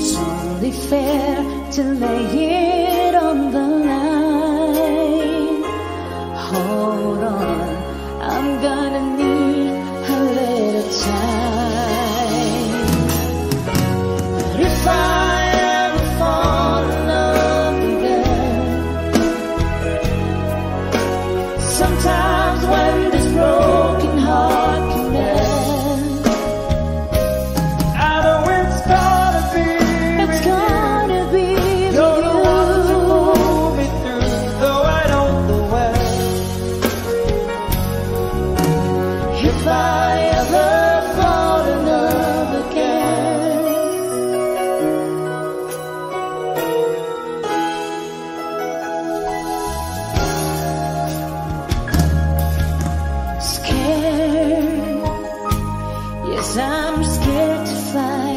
It's only fair to lay it on the line. Hold on, I'm gonna need a little time. But if I ever fall in love again, sometimes when this broken heart can mend, I know it's gonna be it's gonna be You're the with one to you. pull me through, though I don't know when. If I ever fall in love again, scared, yes, I'm scared to fly.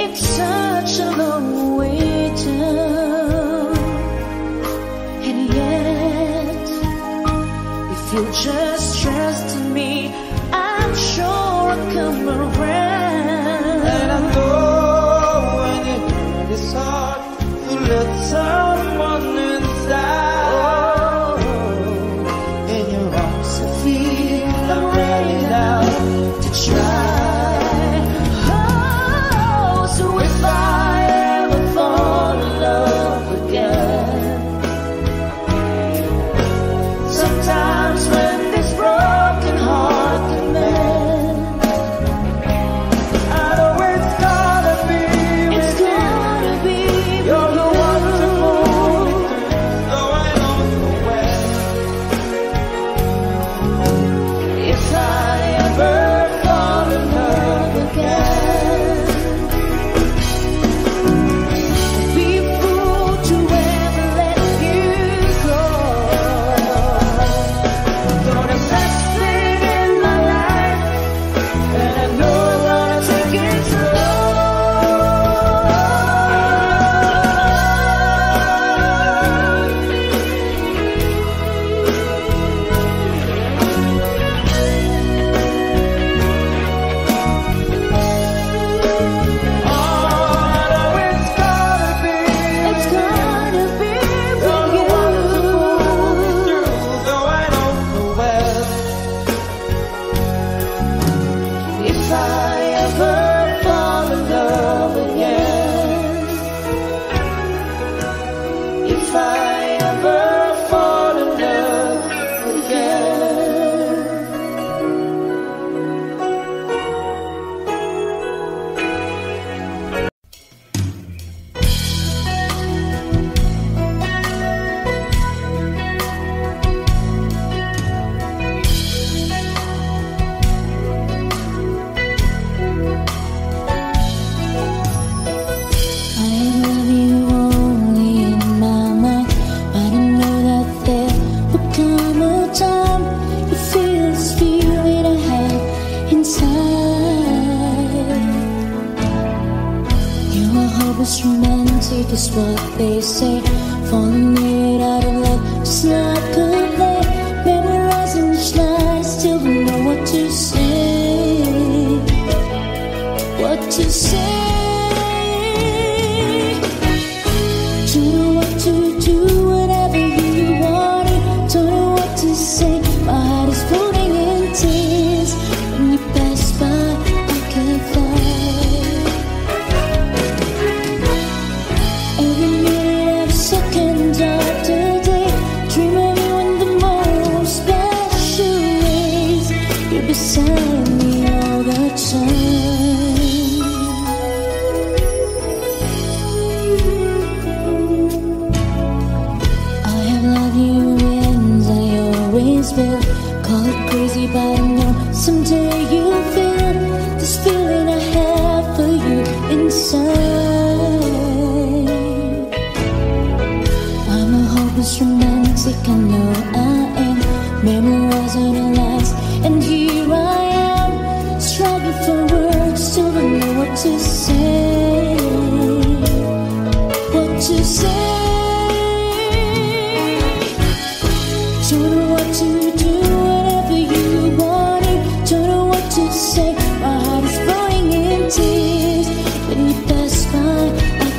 It's such a long way down, and yet if you just trust in me, I'm sure I'll come around. And I know when you hurt it's hard to let someone inside. In your arms I feel I'm ready now to try. Oh, so if I ever fall in love again, sometimes when this broken heart can mend, I know it's gonna be it's with you. gonna be You're the with one to pull me you. through, though I don't know when. If I ever fall in love again, I'd be a fool to ever let you go. You're the best thing in my life, and I know I'm gonna take it It's gonna be with you. If I ever fall in love again, if I ever fall in love again. I love you only in my mind, but I know that there will come a time you feel this feeling I have inside. Your heart was romantic, is what they say. Falling it out of love, just like a play. Memorizing each line, still don't know what to say. What to say? Don't know what to do, whatever you want it. Don't know what to say, my heart is floating in tears. When you pass by, I can't fly. Every minute, every second of the day, dream of you in the most special ways. You're beside me all the time. I have loved you and I always will. Call it crazy, but I know someday you'll feel this feeling I have for you inside. I'm a hopeless romantic, I know I am. Memorizing the lines, and here I am, struggling for words, still don't know what to say. What to say? Don't know what to do, whatever you want it. Don't know what to say, my heart is flowing in tears. When you pass by, I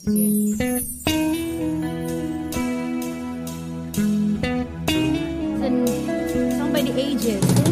Song by The Ages.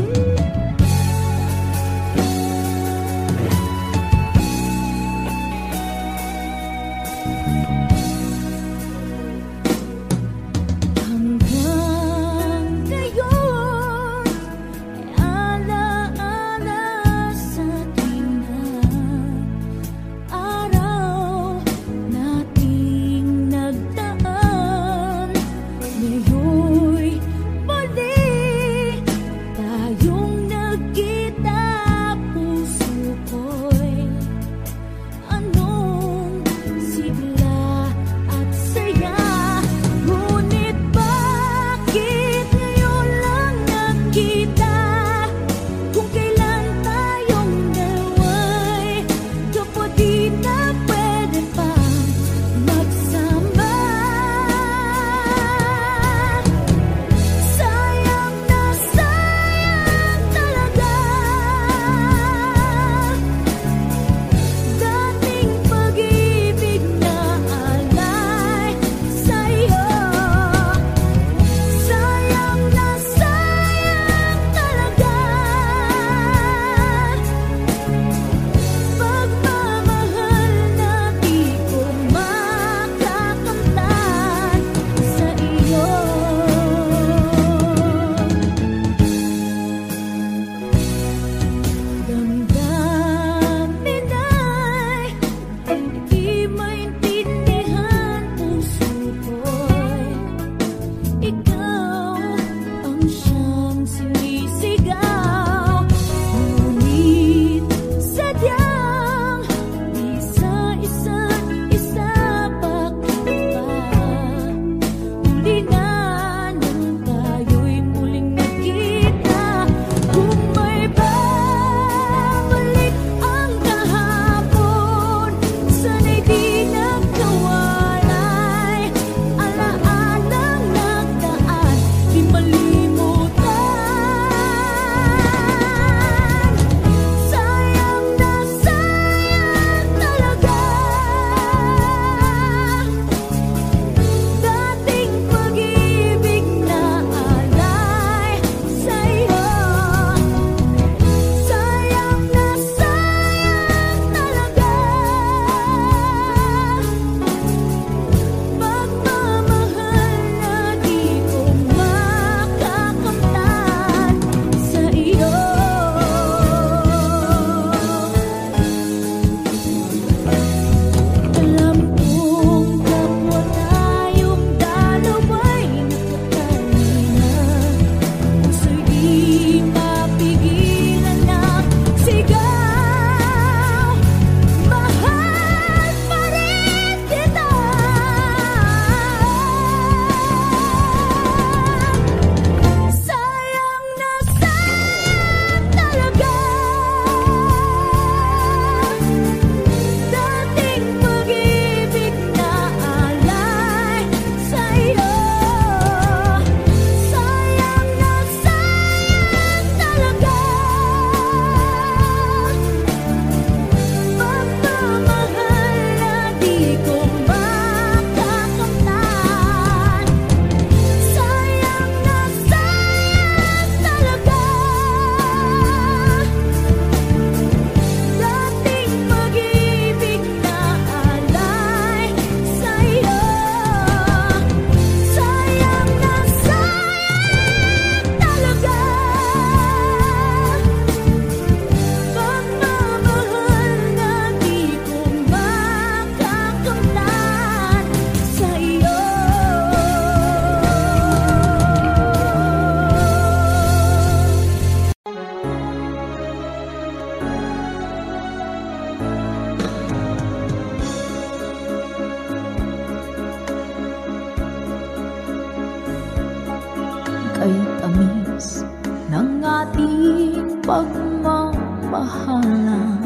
ay tamis ng ating pagmamahalan.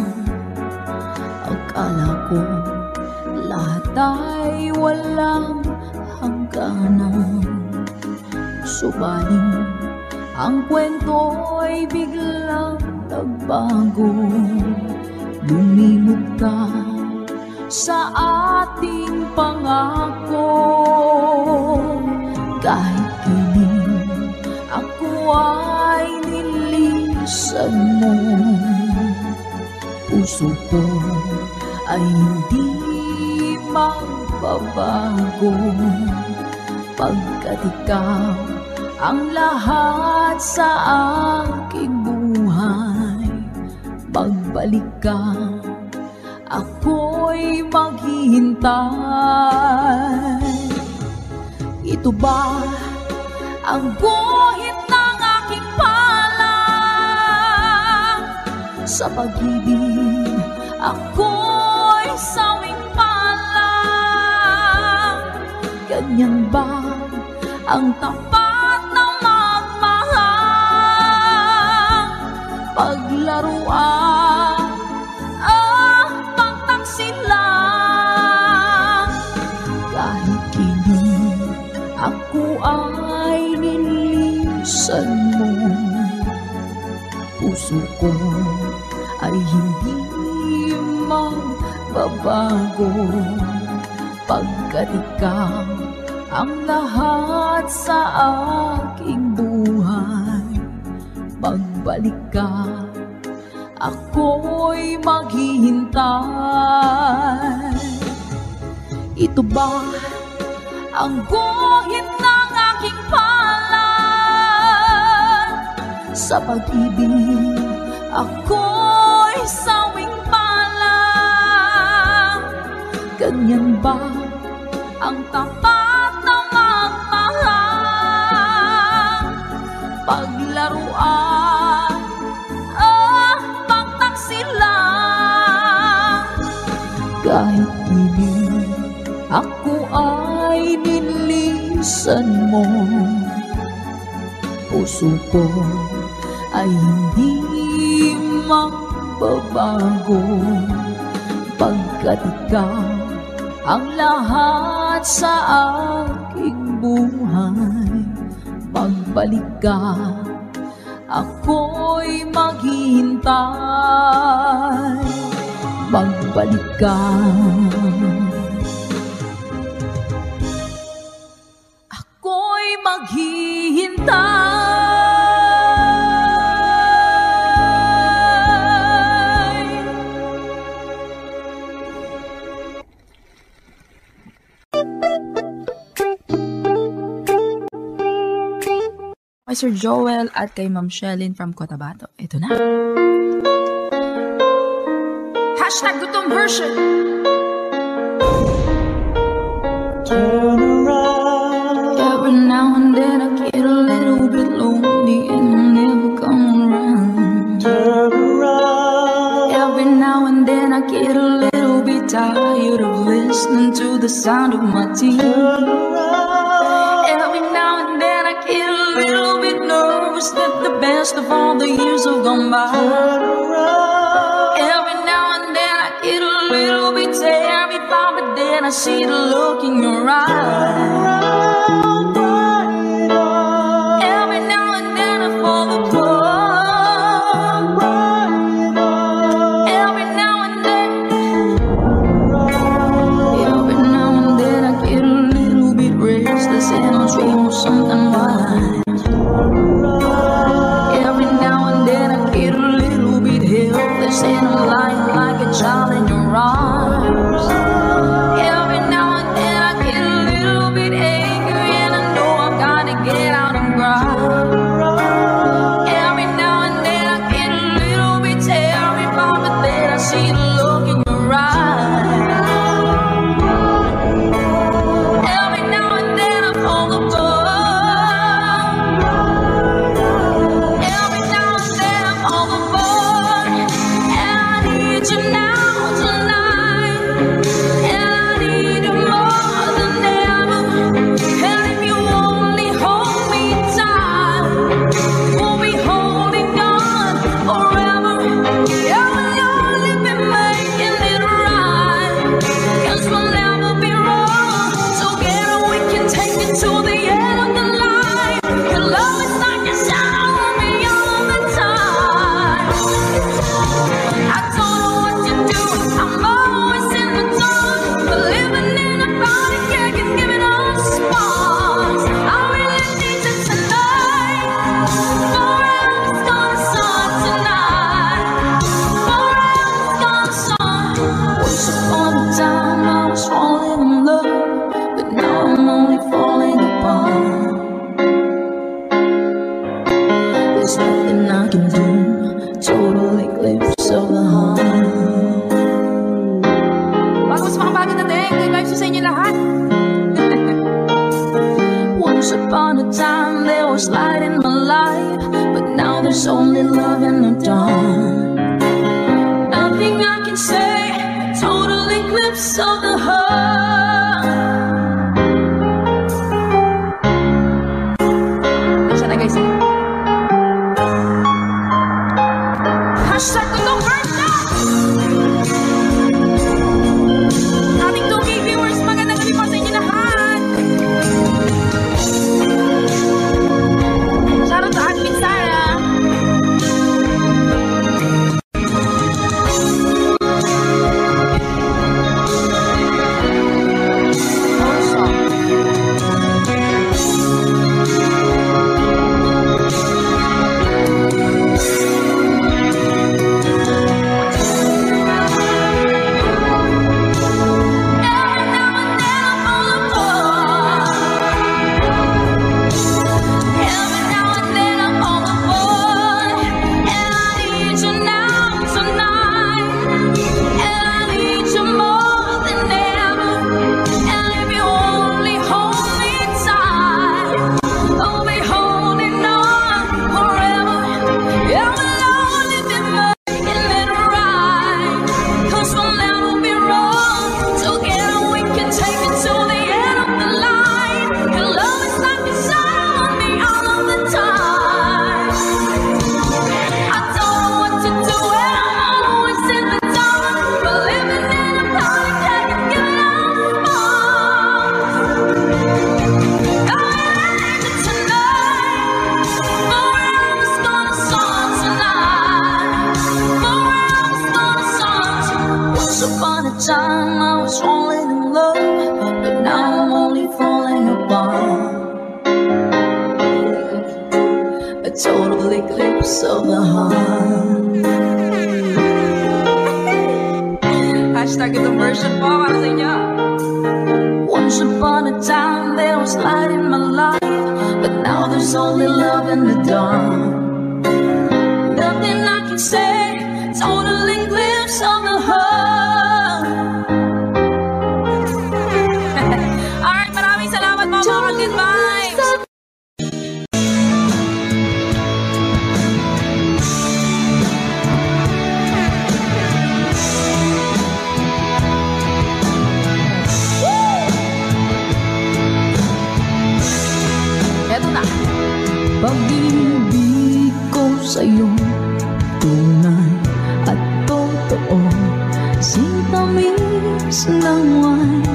Akala ko lahat ay walang hangganan, subalit ang kwento ay biglang nagbago. Lumimog ka sa ating puso ko ay hindi magbabago, pagkat ikaw ang lahat sa aking buhay. Magbalik ka, ako'y maghihintay. Ito ba ang guhit ng aking palad? Sa pag-ibig ako'y sawing palad. Ganyan ba ang tapat na magmahal? Paglaruan ang pagtaksilan. Kahit kini ako ay nilisan mo, puso ko ay hindi magbabago, pagkat ikaw ang lahat sa aking buhay. Magbalik ka, ako'y maghihintay. Ito ba ang guhit ng aking palad? Sa pag-ibig ako'y sawing palad. Ganyan ba ang tapat na magmahal? Paglaruan ang pagtaksilan. Kahit ibig ako ay nilisan mo, puso ko ay hindi magbabago, pagkat ikaw ang lahat sa aking buhay. Magbalik ka, ako'y maghihintay. Magbalik ka, ako'y maghihintay. Kay Sir Joel at kay Ma'am Shelyn from Cotabato. Ito na. Hashtag gutom version. Turn around. Every now and then I get a little bit lonely and you never come around. Turn around. Every now and then I get a little bit tired of listening to the sound of my tears. Turn around. Every now and then I get a little bit nervous that the best of all the years have gone by. Turn around. Every now and then I get a little bit terrified, but then I see the look in your eyes. Every now and then I fall apart. Every now and then I get a little bit restless and I dream of something wild. Every now and then I get a little bit helpless and I'm lying like a child in your arms. Every now and then I get a little bit angry. was light in my life, but now there's only love in the dawn. Nothing I can say, total eclipse of the heart. Siya na guys. Hashtag ko itong birthday! Ating 2K viewers, magandang gabi po sa inyo lahat! Shoutout sa admin Sarah! Time I was falling in love, but now I'm only falling apart. A total eclipse of the heart. Hashtag itong version po para sa inyo. Once upon a time there was light in my life, but now there's only love in the dark. Nothing I can say, total eclipse of the heart. Good vibes! Eto na! Pag-ibig ko sa'yo, tunay at totoo, sintamis ng wine,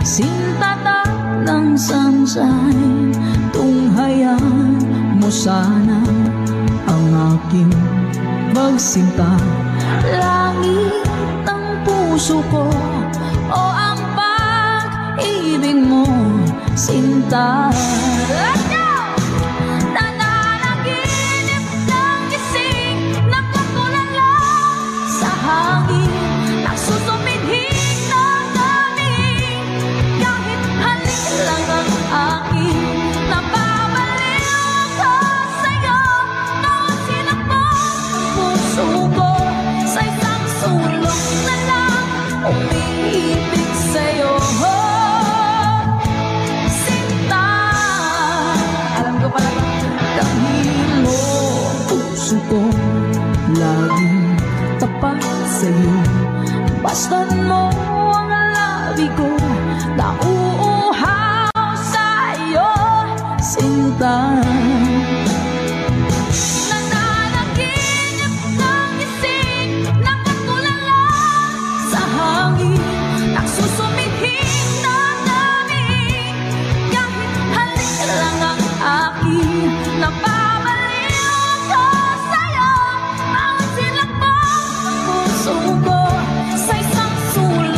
sintatak ng sunshine, tunghayaan mo sana ang aking magsinta. Langit ang puso ko o ang pag-ibig mo, sinta. Let's go! Nananaginip ng gising, nakatulala sa hangin, nagsusumidhing ng damig, kahit halik lang ang akin, napabaliw ako sa'yo, bawat sinakbang ng puso ko, sa isang sulok na lang, umiibig sa'yo. Sinta, alam ko pala ba, dahil mo puso ko, laging tapat sa'yo, basta't mo ang labi ko, nauuhaw sa'yo, sinta. Nananaginip ng gising, nakatulala sa hangin, nagsusumidhing ng damig, kahit halik lang ang akin, napabaliw ako sa'yo, bawat silakbang ng puso ko, sa isang sulok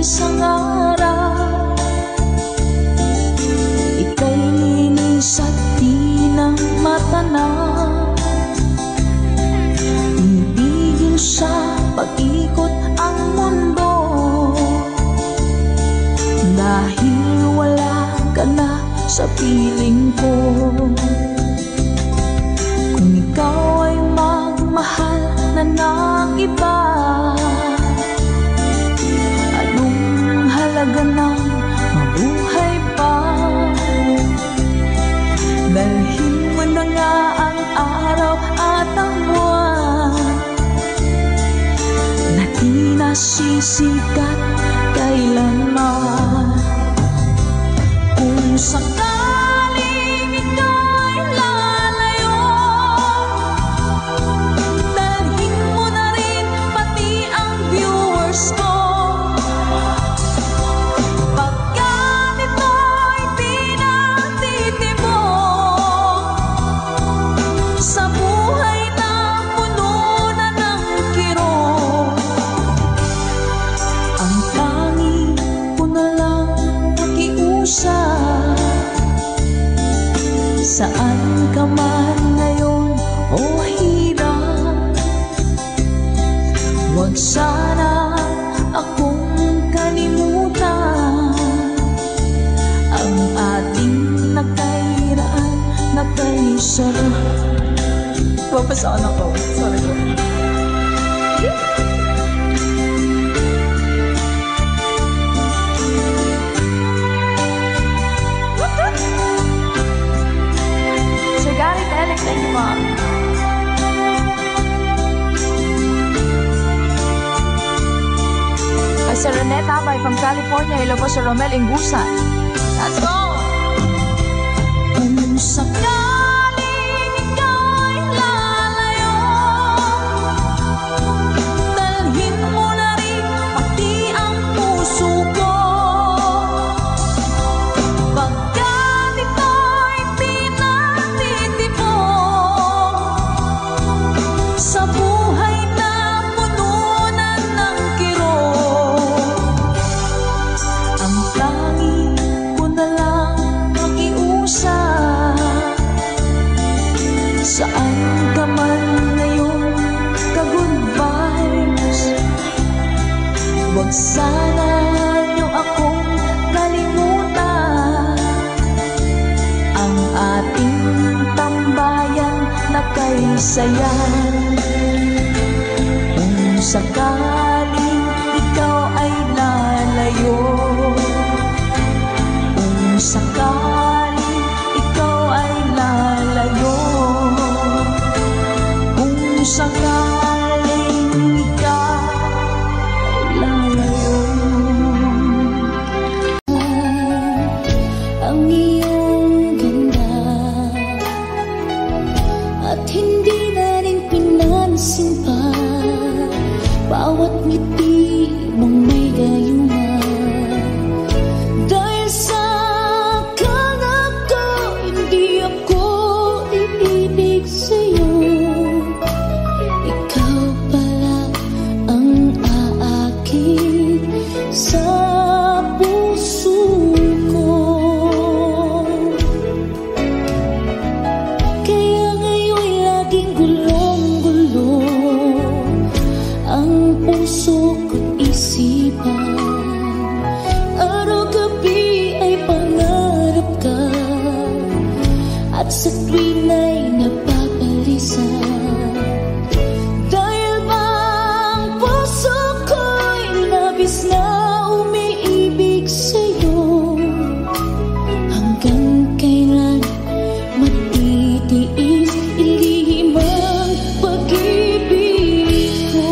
isang araw ika'y linis at di na matanaw. Tumigil sa pag-ikot ang mundo dahil wala ka na sa piling ko. Kung ikaw ay magmahal na ng iba, anong halaga ng mabuhay pa? Dalhin mo na nga ang araw at ang buwan na di nasisikat kailanman. Kung sakaling ika'y lalayo, dalhin mo na rin pati ang viewers ko. Pagkat ito'y di natitibok sa buhay na puno na ng kirot, ang tanging ko na lang pakiusap. Saan ka man ngayon o hirap, huwag sana akong kalimutan. Ang ating nakairaan, nakaisarap. Papasaan ako. Sorry po. Thank you, Mom. Kay Sir Rene Tabay from California, hello po Sir Romel Ingusan. Let's go! Kung sakaling ika'y lalayo, dalhin mo na rin pati ang puso ko. Pagkat ito'y di natitibok sa buhay na puno na ng kirot, ang tanging ko na lang pakiusap. Saan ka man ngayon, ka-good vibes, huwag sana niyo akong kalimutan. Ang ating tambayan na kay sayan. Kung sakaling ikaw ay lalayo, kung sakaling ikaw ay lalayo, kung sakaling ikaw ay lalayo. Ang iyong ganda at hindi na rin pinansin pa bawat ngiti mong may gayuman. Dahil sa akala ko hindi ako iibig sa'yo, ikaw pala ang aakin sa puso ko. Kaya ngayon laging gulong-gulo ang puso ko't isipan. Araw-gabi ay pangarap ka at sa tuwin ay napapalisan. Dahil ba ang puso ko'y labis na umiibig sa'yo, hanggang kailan matitiis ilihim ang pag-ibig ko.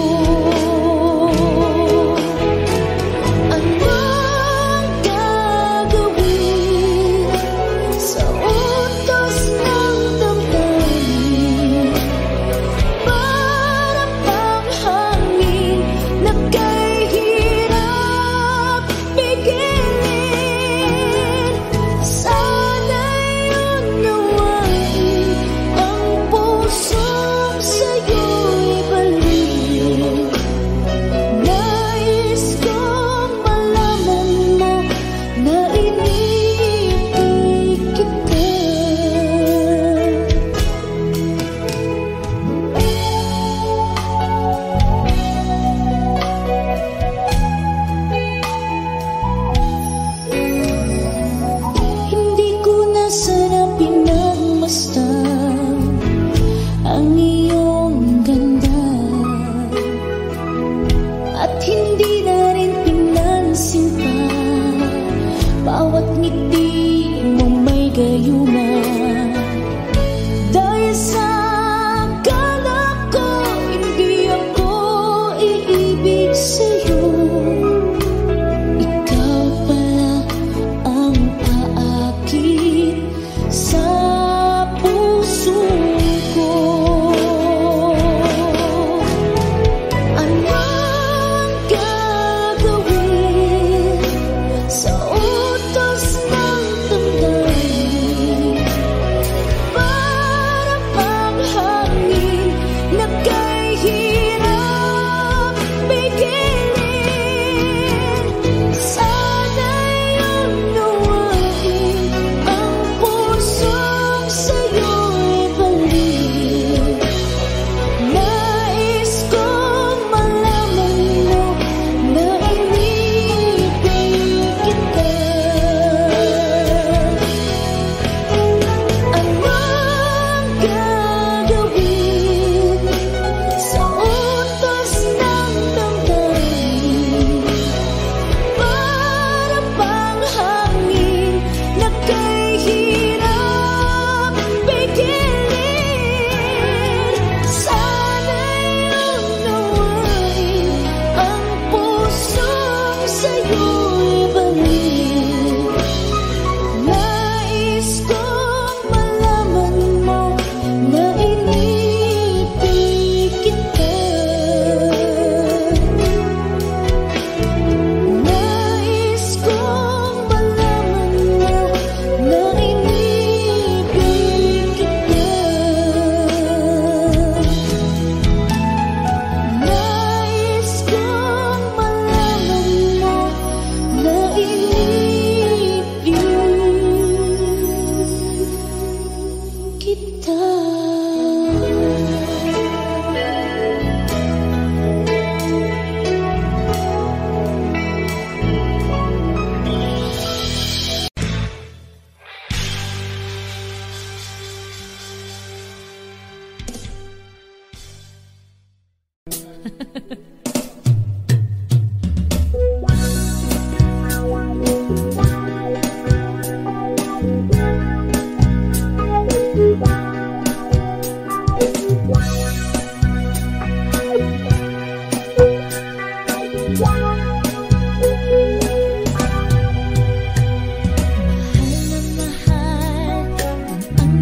Ang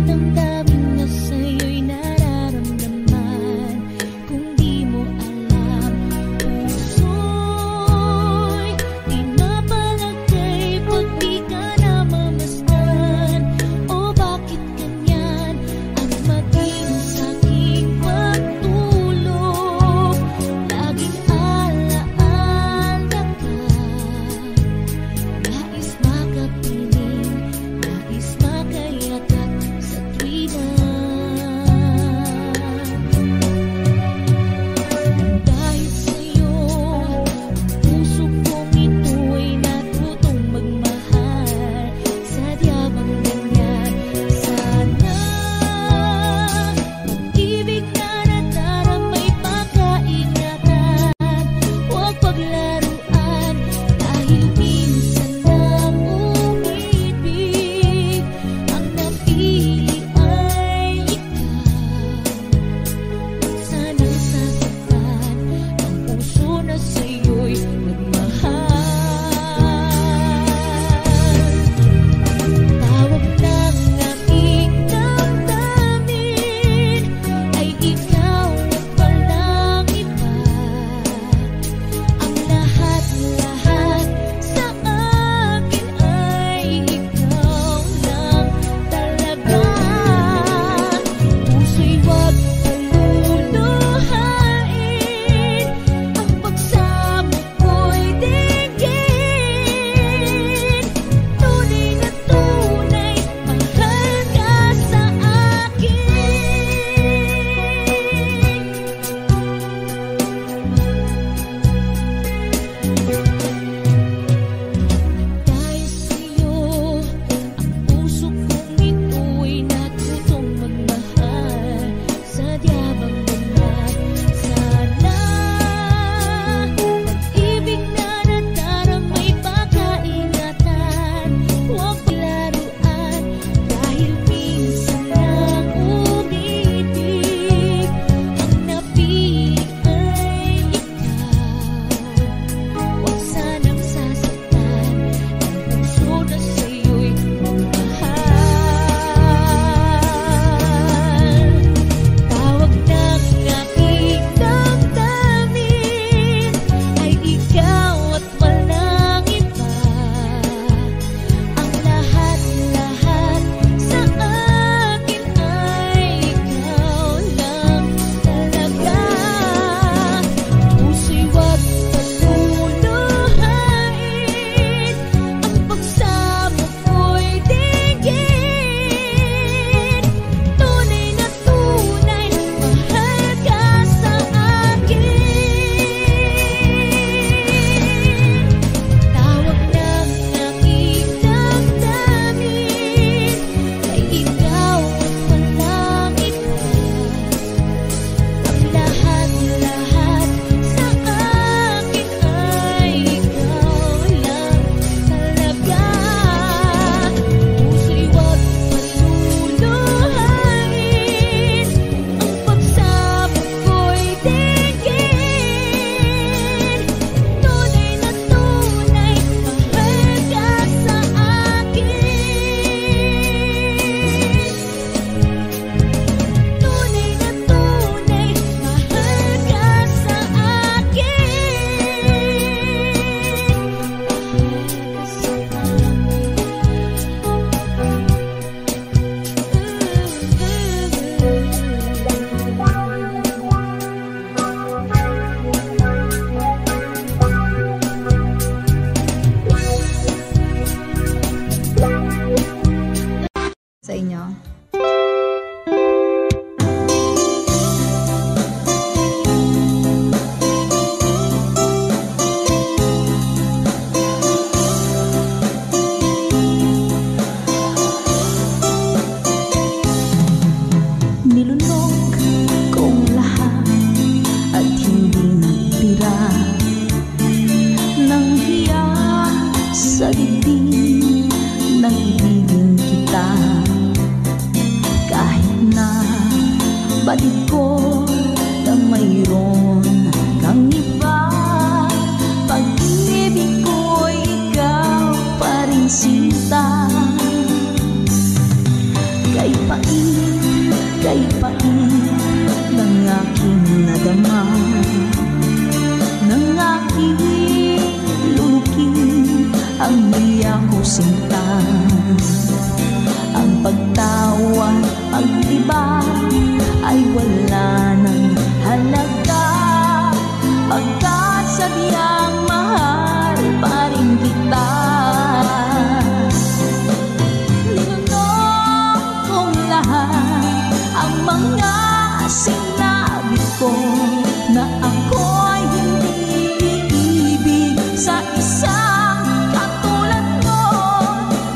damdamin na sa'yo'y nararamdaman. Kung di mo alam Pagkat sadyang mahal pa rin kita. Ninunong kong lahat ang mga sinabi ko, na ako'y hindi iibig sa isang katulad mo.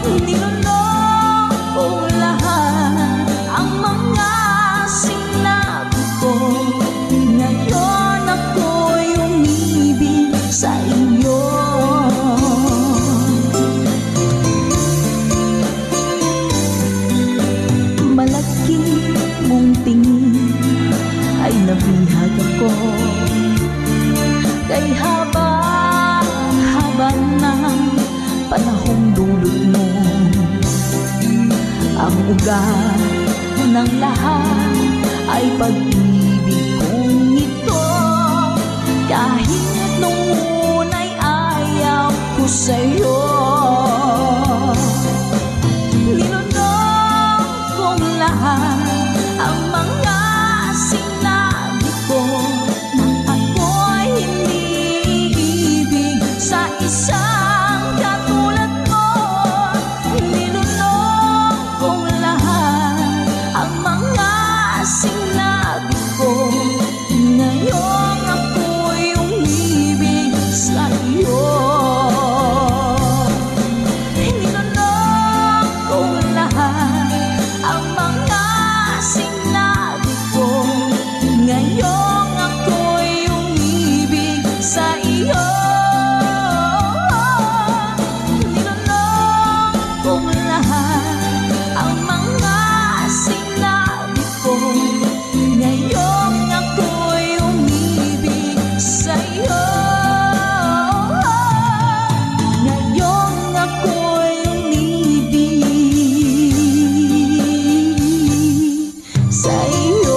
Ninunong kong lahat ang mga sinabi ko, ngayon ako'y umibig sa iyo. Malaki mong tingin ay nabihag ako, kay haba-haba ng panahong dulot mo. Ang ugat ng lahat ay pag-ibig kong ito, kahit nung una'y ayaw ko sa'yo. Ninunong kong lahat ang mga sinabi ko, na ako'y hindi iibig sa isang katulad mo. Ninunong kong lahat ang mga sinabi ko, ngayon ako'y umibig sa iyo. Ninunong kong lahat ang mga sinabi ko, ngayon ako'y umibig sa iyo. Ninunong kong lahat ang mga sinabi ko, ngayon ako'y umibig sa iyo. Ngayon ako'y umibig sa iyo.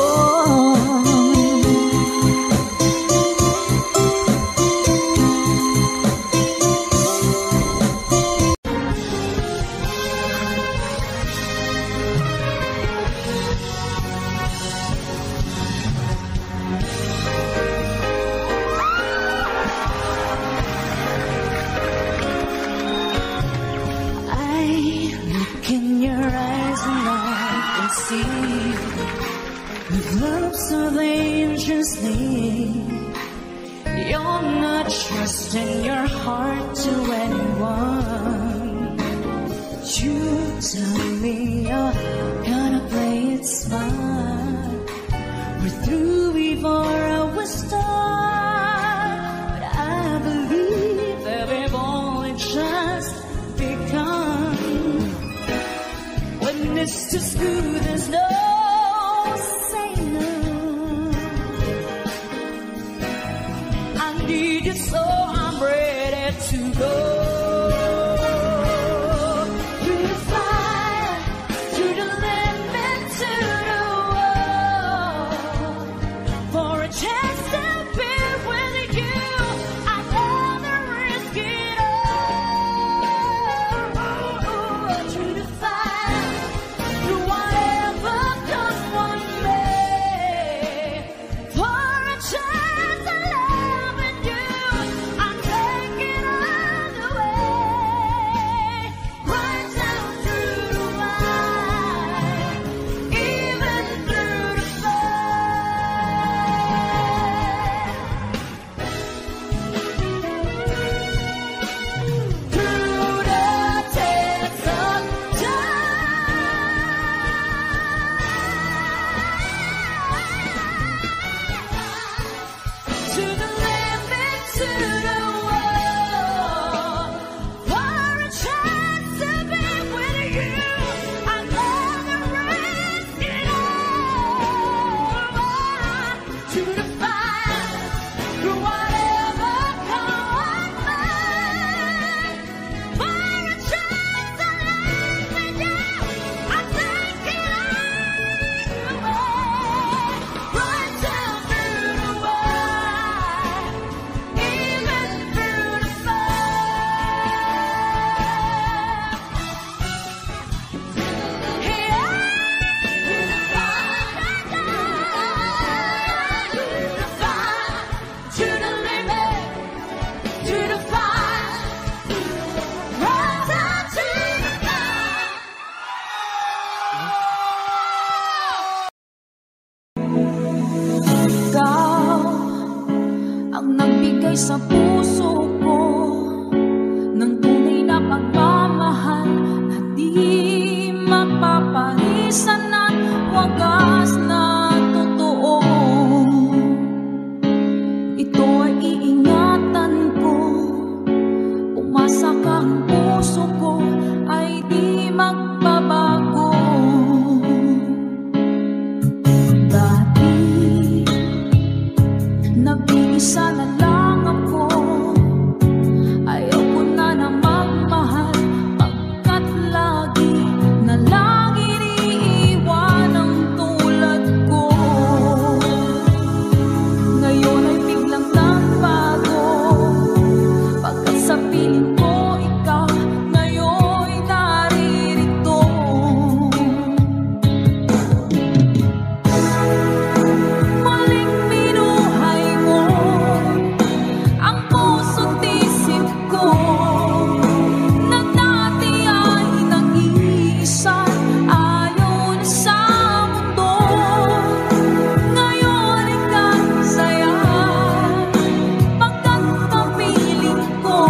I look in your eyes and I can see with love so dangerously. You're not trusting your heart to anyone. You tell me you're gonna play it smart. We're through before I was start, but I believe that we've only just begun. When it's too smooth, there's no saying no. I need you so I'm ready to go. Through the fire, through the limit, to the wall. For a chance to be with you, I'd rather risk it all. Through the fire, through whatever comes one day. For a chance to love with you, I'm taking all the way. Right down through the wire, even through the fire. Through the test of time, to the limit, to the wall. For a chance to be with you, I'd rather risk it all. To the fire, through whatever comes mine. For a chance to live with you, I'm taking all the way. Right down through the wire, even Bigay sa puso ko ng tunay na pagmamahal na di mapapalisan at wagas na totoo. Ito ay iingatan ko, umasa ka ang puso ko ay di magbabago. Dati nag-iisa na lang ako, ayaw ko na na magmahal pagkat lagi na lang iniiwan ang tulad ko. Ngayon ay biglang nagbago, pagkat sa piling ko ikaw ngayon naririto. Maling binuhay mo ang puso't isip ko, na dati ay nag-iisa, ayaw na sa mundo. Ngayon ika'y saya, pagkat kapiling ko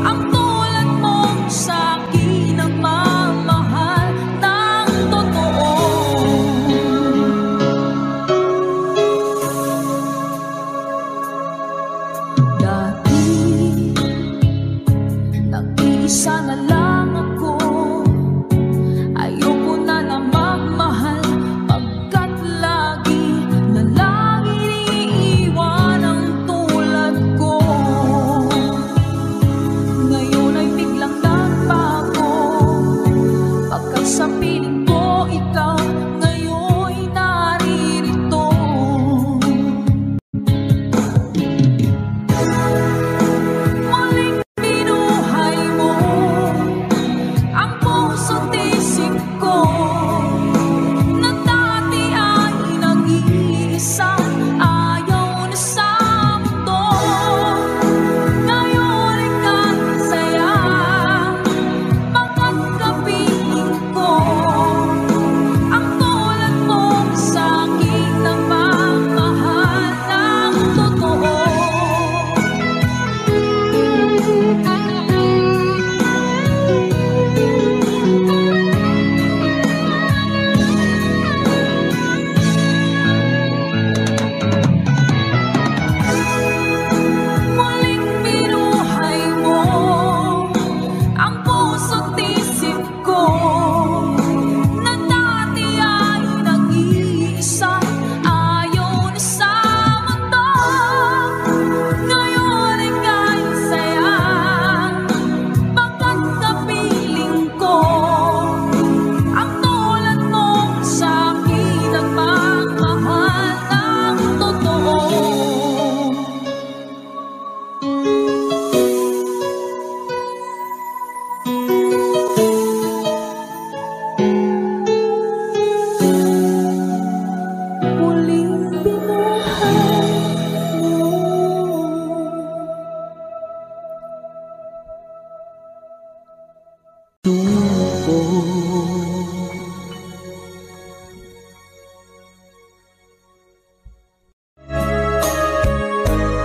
ang tulad mong sa'kin ang mamahal ng totoo. Dati nag-iisa na lang ako, ayoko na na magmahal pagkat lagi na lang iniiwan ang tulad ko. Ngayon ay biglang nagbago, pagkat sa piling ko ikaw ngayon naririto. Maling binuhay mo ang puso't isip ko, na dati ay nag-iisa, ayaw na sa mundo. Ngayon ika'y saya, pagkat kapiling ko ang tulad mong sa'kin ang mamahal ng totoo. Muling binuhay mo ang puso't isip ko, na dati ay nag-iisa, ayaw na sa mundo. Ngayon ika'y saya, pagkat kapiling ko ang tulad mong sa'kin ang magmahal ng totoo. Muling binuhay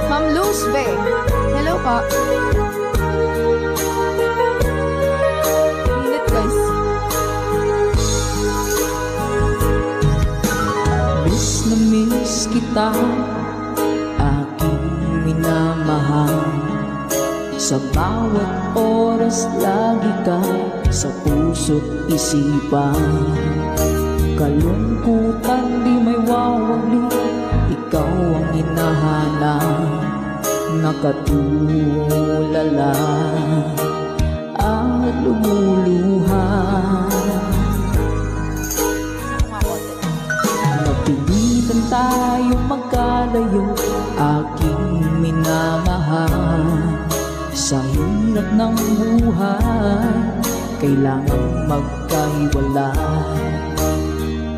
Ma'am Luz Bay. Hello po. Init guys. Miss na miss kita, aking minamahal. Sa bawat oras lagi ka sa puso't isipan. Kalungkutan di may wawagli, ikaw ang hinahanap. Nakatulala at lumuluha. Napilitan tayo magkalayo, aking minamahal. Sa hirap ng buhay, kailangan magkahiwalay.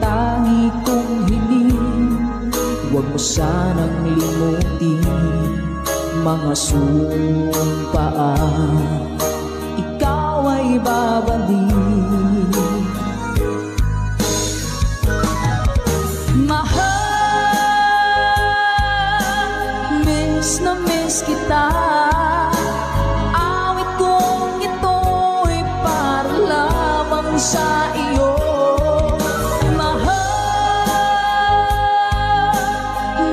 Tangi kong hiling, huwag mo sanang limutin mga sumpaan. Ikaw ay babalik. Mahal, miss na miss kita. Awit kong ito'y para lamang sa iyo. Mahal,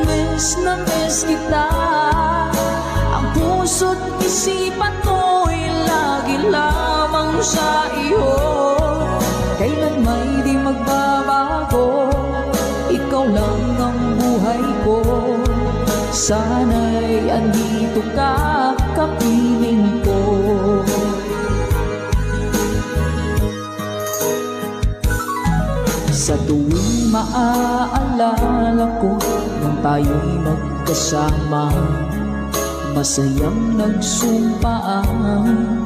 miss na miss kita. Ang puso't isipan ko'y lagi lamang sa iyo. Kailan may di magbabago, ikaw lang ang buhay ko. Sana'y andito ka, kapiling ko. Sa tuwing maaalala ko nang tayo'y magkasama, masayang nagsumpaan,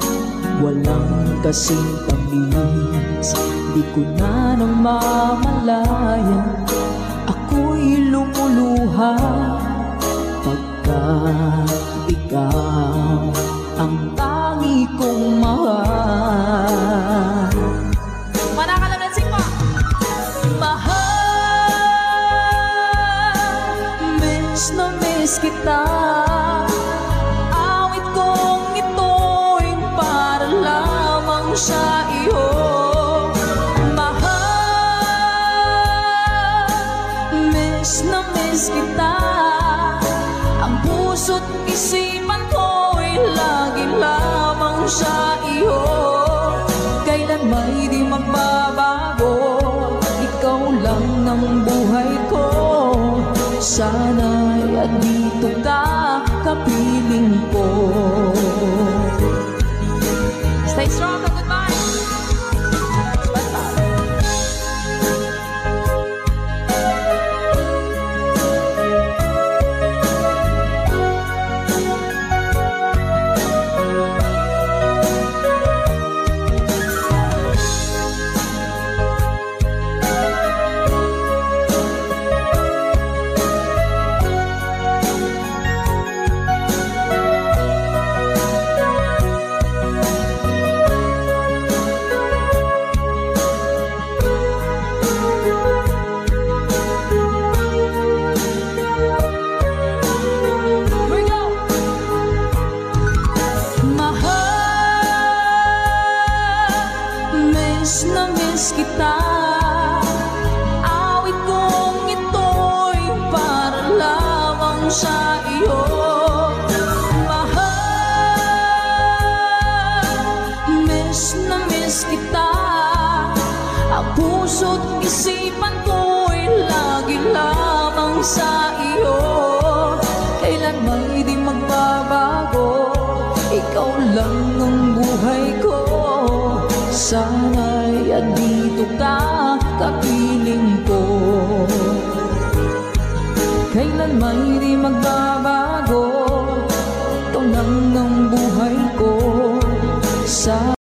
walang kasing tamis. Di ko na nang mamalayan, ako'y lumuluha pagkat ikaw ang tangi kong mahal. Manakalansing mo! Mahal, miss na miss kita. Awit kong ito'y para lamang sa iyo. Mahal, miss na miss kita. Ang puso't isipan ko'y lagi lamang sa iyo. Kailan may di magbabago, ikaw lang ang buhay ko. Sana'y andito ka, kapiling ko. Stay strong and goodbye. Miss na miss kita. Awit kong ito'y para lamang sa iyo. Mahal, miss na miss kita. Ang puso't isipan ko'y lagi lamang sa iyo. Kailan may di magbabago, ikaw lang ang buhay ko. Sana'y andito ka, kapiling ko. Kailan may di magbabago, ikaw lang ang buhay ko. Sa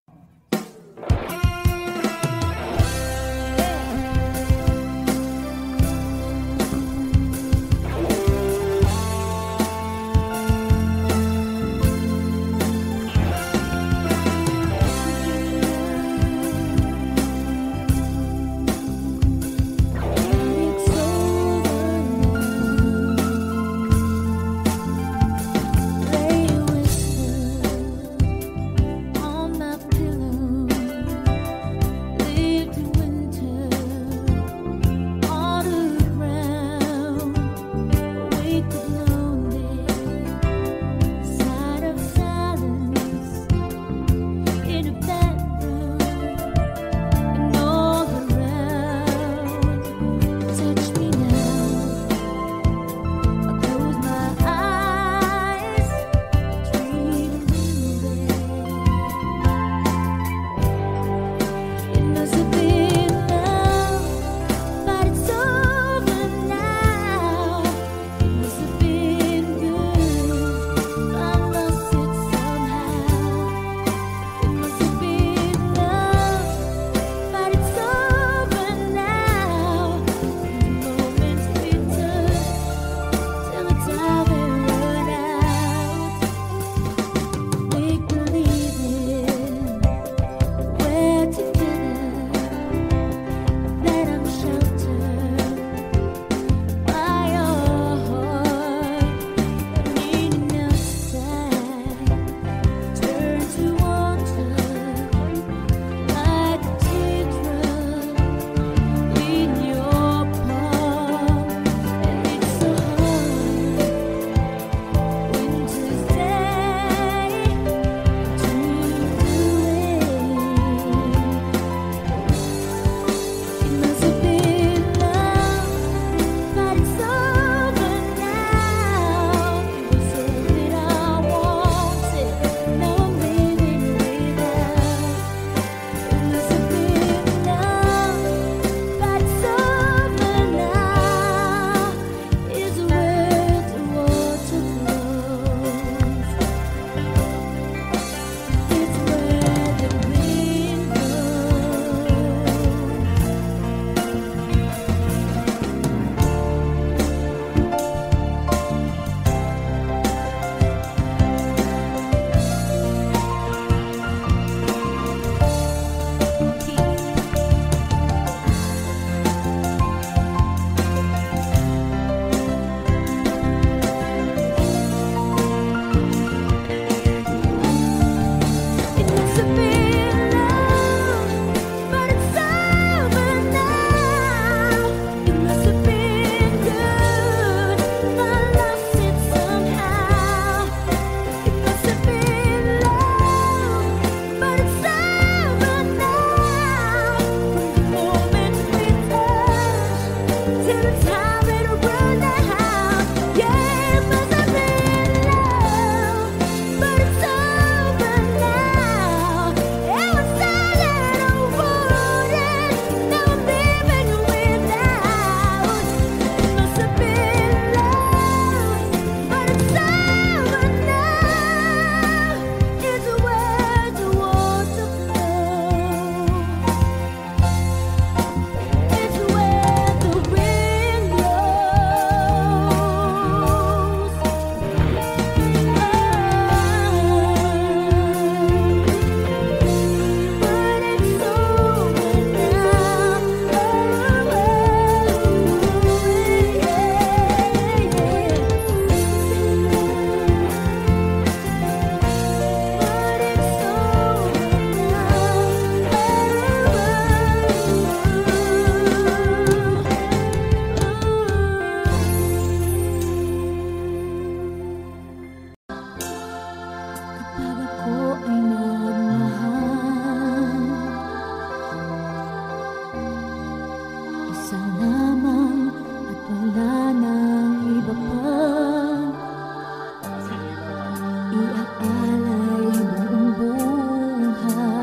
iaalay buong buhay.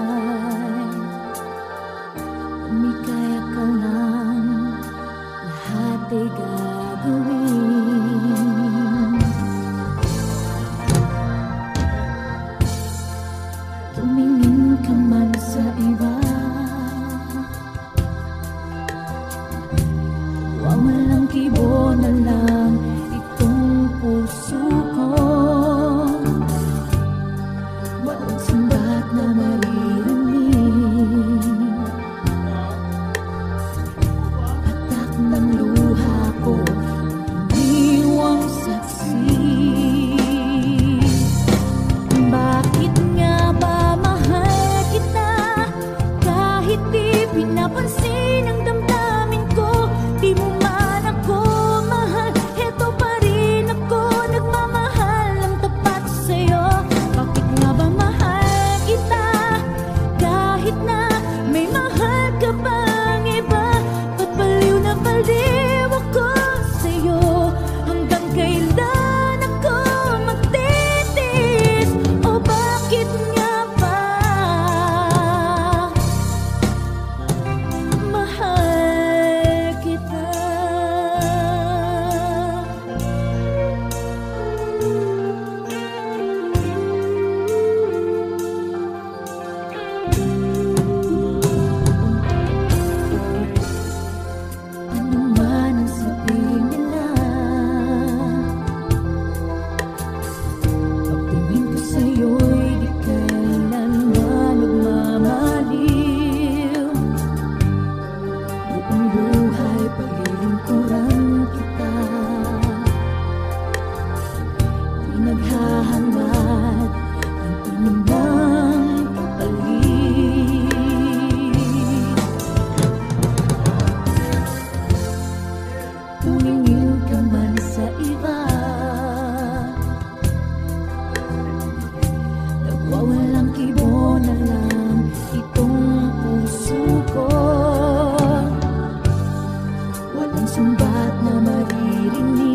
Umikay ka ng lahat ay gagawin. Tumingin ka man sa iba, walang kibo na lang itong puso ko. Walang sumbat na maririnig, patak ng luha ko, iniwang saksi. Bakit nga ba mahal kita kahit di pinapansin ang damdamin ko? Di mo man ako mahal, heto pa rin ako, nagmamahal ng tapat sa'yo. Bakit nga ba mahal kita kahit na may mahal ka pang iba? Ba't baliw na baliw ako sa'yo? Hanggang kailan ako magtitis? O bakit nga ba mahal kita? Ano man ang sabihin nila, pagtingin ko sa'yo'y di kailanman magmamaliw. Buong buhay paglilingkuran kita, di naghahangad ang anumang kapalit. Tumingin ka man sa iba, nagwawalang kibo na lang itong puso ko. Walang sumbat na maririnig,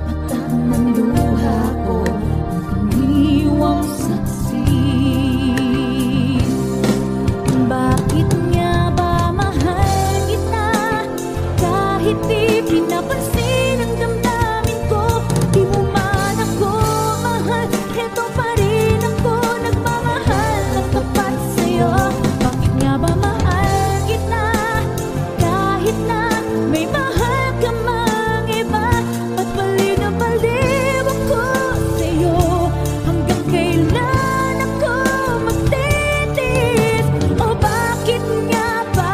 patak ng luha ko, ang iniwang saksi. Bakit nga ba mahal kita kahit di pinapansin ang damdamin ko? Di mo man ako mahal, heto pa rin ako, nagmamahal ng tapat sa'yo. Bakit nga ba mahal kita kahit na may mahal ka mang iba? Ba't baliw na baliw ako sa'yo? Hanggang kailan ako magtitis? O bakit nga ba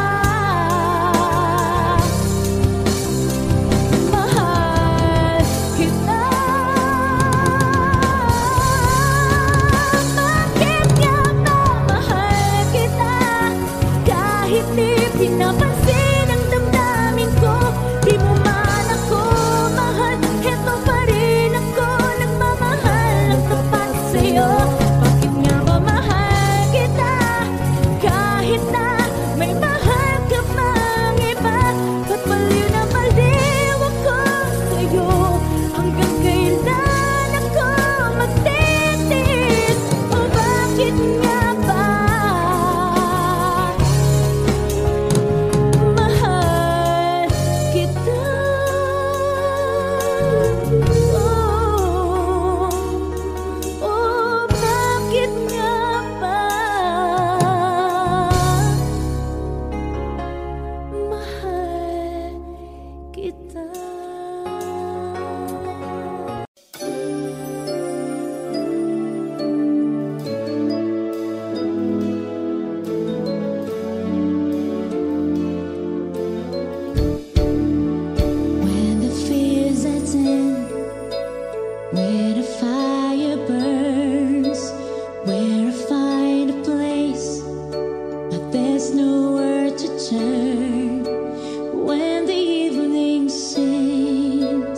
mahal kita? Bakit nga ba mahal kita kahit di pinapansin ang damdamin ko? Di mo man ako mahal, heto pa rin ako, nagmamahal ng tapat sa'yo. Bakit nga ba mahal kita kahit na may mahal ka pang iba? Ba't baliw na baliw ako sa'yo? Hanggang kailan ako magtitis? O bakit nga ba mahal kita? Oh, bakit nga ba mahal kita? When the fear sets in, where the fire burns, where I find a place, but there's nowhere to turn. When the evening sings,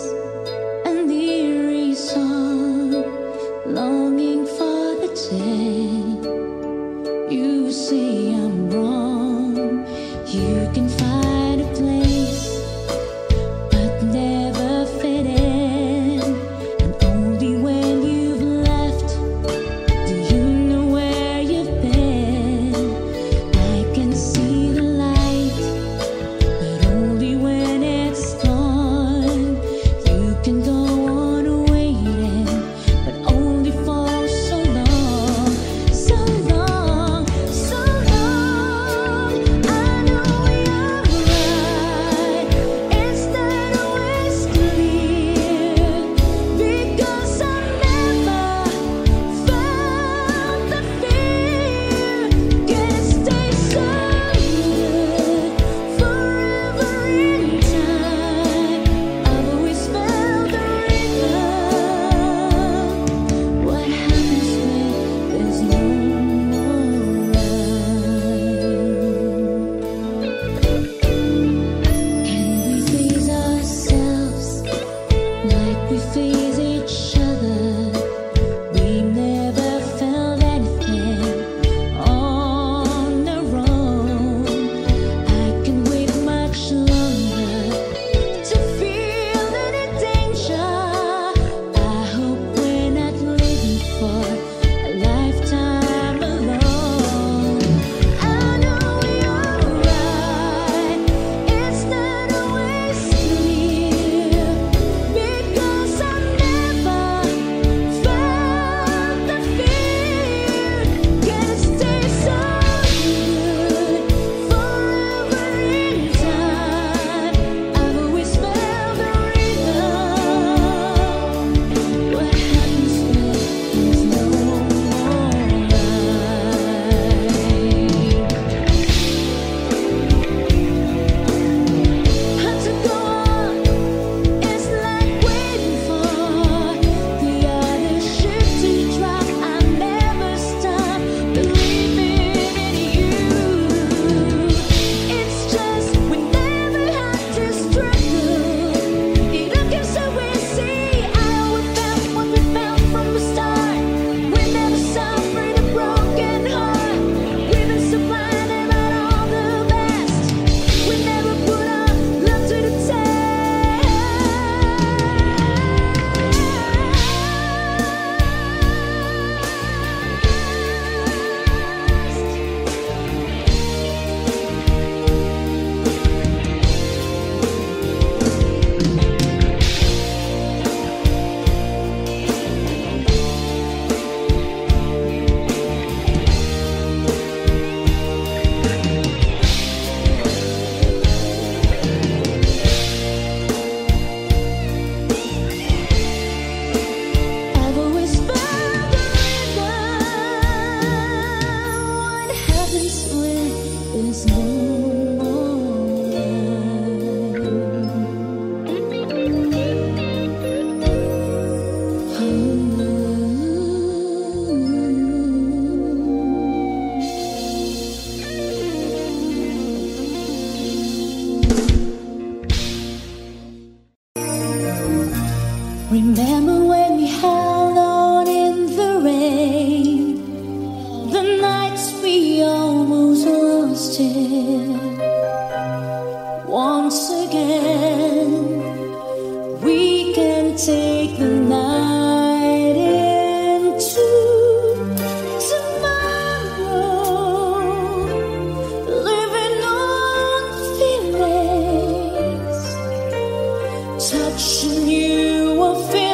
Remember when we held on in the rain, the nights we almost lost it. Once again, we can take the night into tomorrow, living on feelings, touching you, a feeling.